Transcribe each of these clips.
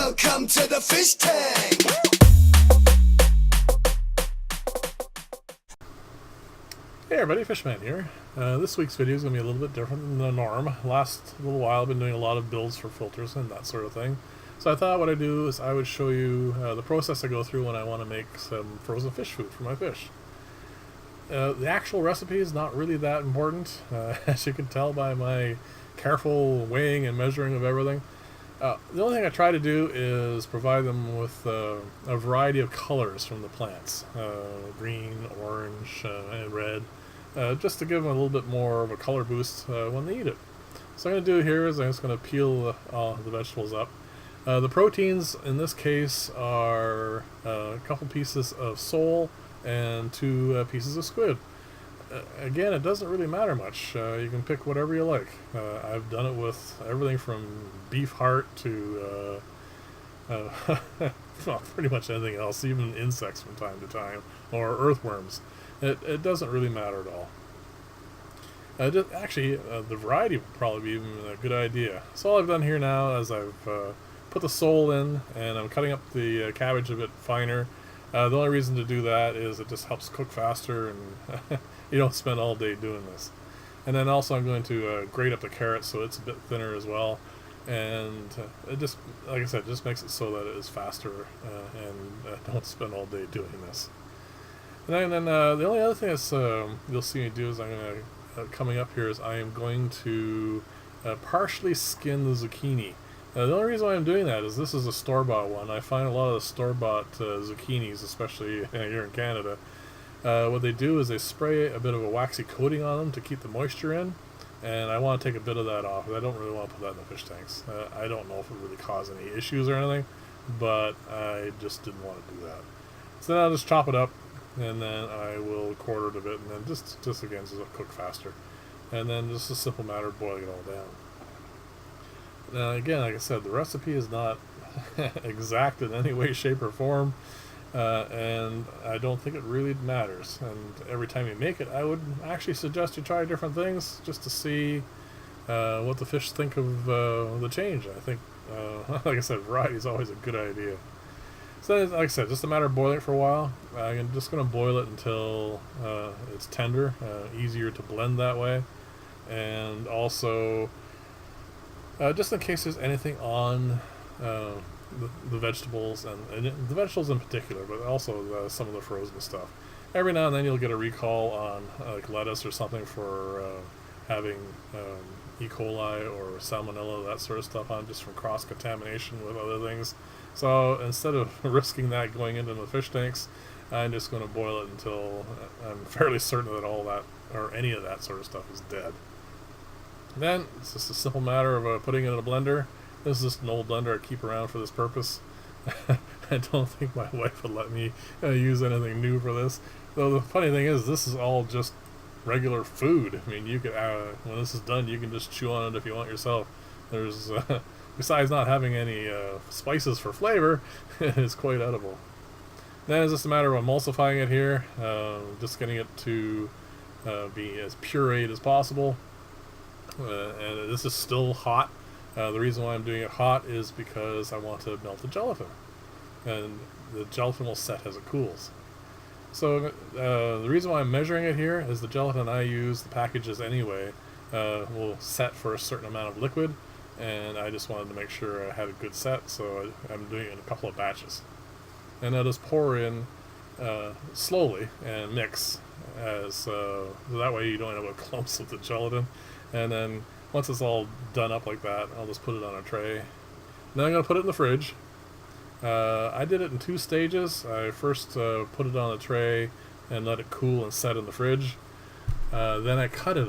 Welcome to the fish tank. Hey everybody, Fishman here. This week's video is going to be a little bit different than the norm. Last little while I've been doing a lot of builds for filters and that sort of thing. So I thought what I'd do is I would show you the process I go through when I want to make some frozen fish food for my fish. The actual recipe is not really that important, as you can tell by my careful weighing and measuring of everything. The only thing I try to do is provide them with a variety of colors from the plants. Green, orange, and red. Just to give them a little bit more of a color boost when they eat it. So what I'm going to do here is I'm just going to peel the vegetables up. The proteins in this case are a couple pieces of sole and 2 pieces of squid. Again, it doesn't really matter much. You can pick whatever you like. I've done it with everything from beef heart to well, pretty much anything else, even insects from time to time, or earthworms. It doesn't really matter at all. Actually, the variety would probably be even a good idea. So all I've done here now is I've put the sole in, and I'm cutting up the cabbage a bit finer. The only reason to do that is it just helps cook faster, and you don't spend all day doing this. And then also I'm going to grate up the carrot so it's a bit thinner as well. And it just, like I said, just makes it so that it is faster and don't spend all day doing this. And then the only other thing that's you'll see me do is I'm going to, coming up here, is I am going to partially skin the zucchini. The only reason why I'm doing that is this is a store-bought one. I find a lot of the store-bought zucchinis, especially here in Canada, what they do is they spray a bit of a waxy coating on them to keep the moisture in, and I want to take a bit of that off. I don't really want to put that in the fish tanks. I don't know if it really caused any issues or anything, but I just didn't want to do that. So then I'll just chop it up, and then I will quarter it a bit, and then just again, so it'll cook faster. And then just a simple matter of boiling it all down. Now again, like I said, the recipe is not exact in any way, shape, or form, and I don't think it really matters. And every time you make it, I would actually suggest you try different things just to see what the fish think of the change. I think, like I said, variety is always a good idea. So like I said, just a matter of boiling it for a while. I'm just going to boil it until it's tender, easier to blend that way, and also just in case there's anything on the vegetables, and the vegetables in particular, but also some of the frozen stuff. Every now and then you'll get a recall on like lettuce or something for having E. coli or salmonella, that sort of stuff on, just from cross-contamination with other things. So instead of risking that going into the fish tanks, I'm just going to boil it until I'm fairly certain that all that, or any of that sort of stuff, is dead. Then it's just a simple matter of putting it in a blender. This is just an old blender I keep around for this purpose. I don't think my wife would let me use anything new for this. Though the funny thing is, this is all just regular food. I mean, you could when this is done, you can just chew on it if you want yourself. There's besides not having any spices for flavor, it's quite edible. Then it's just a matter of emulsifying it here, just getting it to be as pureed as possible. And this is still hot. The reason why I'm doing it hot is because I want to melt the gelatin, and the gelatin will set as it cools. So the reason why I'm measuring it here is the gelatin I use, the packages anyway, will set for a certain amount of liquid, and I just wanted to make sure I had a good set, so I'm doing it in a couple of batches. And I'll just pour in slowly and mix, so that way you don't end up with clumps of the gelatin. And then once it's all done up like that, I'll just put it on a tray. Then I'm going to put it in the fridge. I did it in 2 stages. I first put it on a tray and let it cool and set in the fridge. Then I cut it,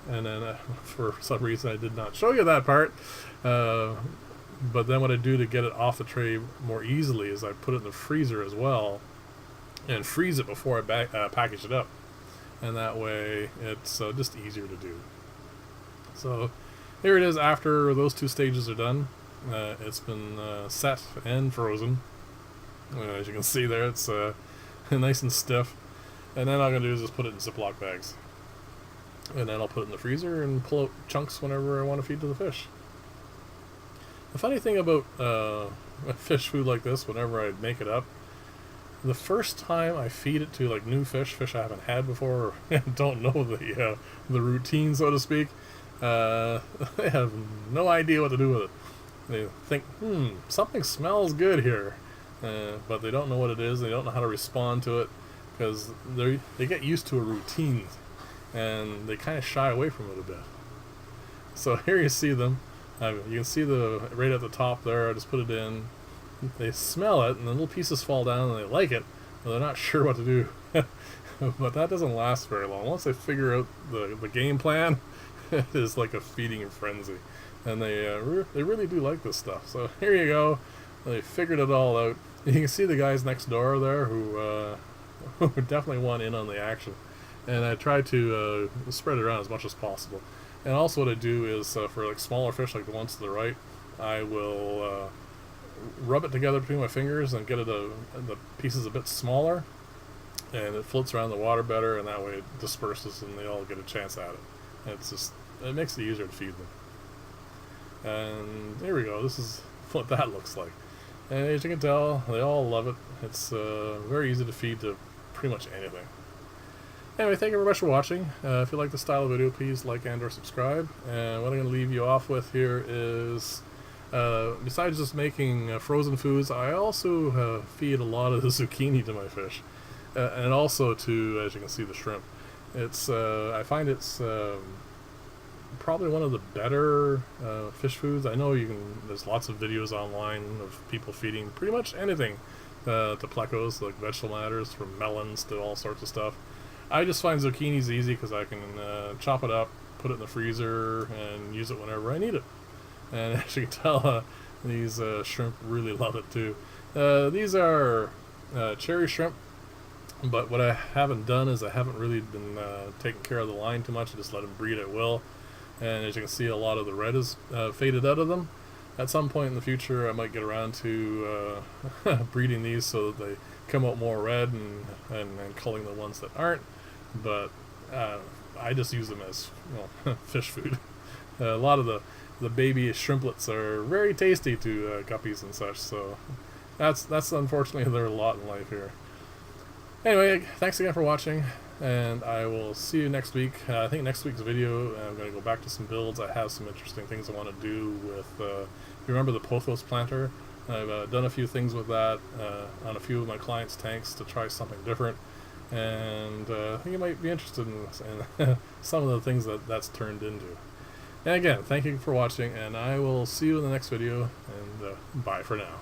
and then for some reason I did not show you that part. But then what I do to get it off the tray more easily is I put it in the freezer as well, and freeze it before I package it up. And that way it's just easier to do. So here it is after those 2 stages are done. It's been set and frozen. As you can see there, it's nice and stiff. And then all I'm going to do is just put it in Ziploc bags. And then I'll put it in the freezer and pull out chunks whenever I want to feed to the fish. The funny thing about fish food like this, whenever I make it up, the first time I feed it to like new fish I haven't had before, or don't know the routine, so to speak, they have no idea what to do with it. They think, something smells good here, but they don't know what it is. They don't know how to respond to it because they get used to a routine, and they kind of shy away from it a bit. So here you see them. You can see right at the top there. I just put it in. They smell it, and the little pieces fall down, and they like it, but they're not sure what to do. But that doesn't last very long. Once they figure out the game plan, it is like a feeding frenzy, and they really do like this stuff. So here you go. They figured it all out. You can see the guys next door there who definitely want in on the action, and I try to spread it around as much as possible. And also what I do is for like smaller fish like the ones to the right, I will rub it together between my fingers and get the pieces a bit smaller, and it floats around the water better, and that way it disperses and they all get a chance at it. It makes it easier to feed them. And there we go. This is what that looks like. And as you can tell, they all love it. It's very easy to feed to pretty much anything. Anyway, thank you very much for watching. If you like this style of video, please like and or subscribe. And what I'm going to leave you off with here is, besides just making frozen foods, I also feed a lot of the zucchini to my fish. And also to, as you can see, the shrimp. I find it's probably one of the better fish foods. I know there's lots of videos online of people feeding pretty much anything to plecos, like vegetable matters, from melons to all sorts of stuff. I just find zucchinis easy because I can chop it up, put it in the freezer, and use it whenever I need it. And as you can tell, these shrimp really love it too. These are cherry shrimp, but what I haven't done is I haven't really been taking care of the line too much. I just let them breed at will. And as you can see, a lot of the red is faded out of them. At some point in the future, I might get around to breeding these so that they come out more red and culling the ones that aren't. But I just use them as fish food. A lot of the baby shrimplets are very tasty to guppies and such. So that's unfortunately their lot in life here. Anyway, thanks again for watching, and I will see you next week. I think next week's video, I'm going to go back to some builds. I have some interesting things I want to do with, if you remember the pothos planter, I've done a few things with that on a few of my clients' tanks to try something different, and I think you might be interested in some of the things that's turned into. And again, thank you for watching, and I will see you in the next video, and bye for now.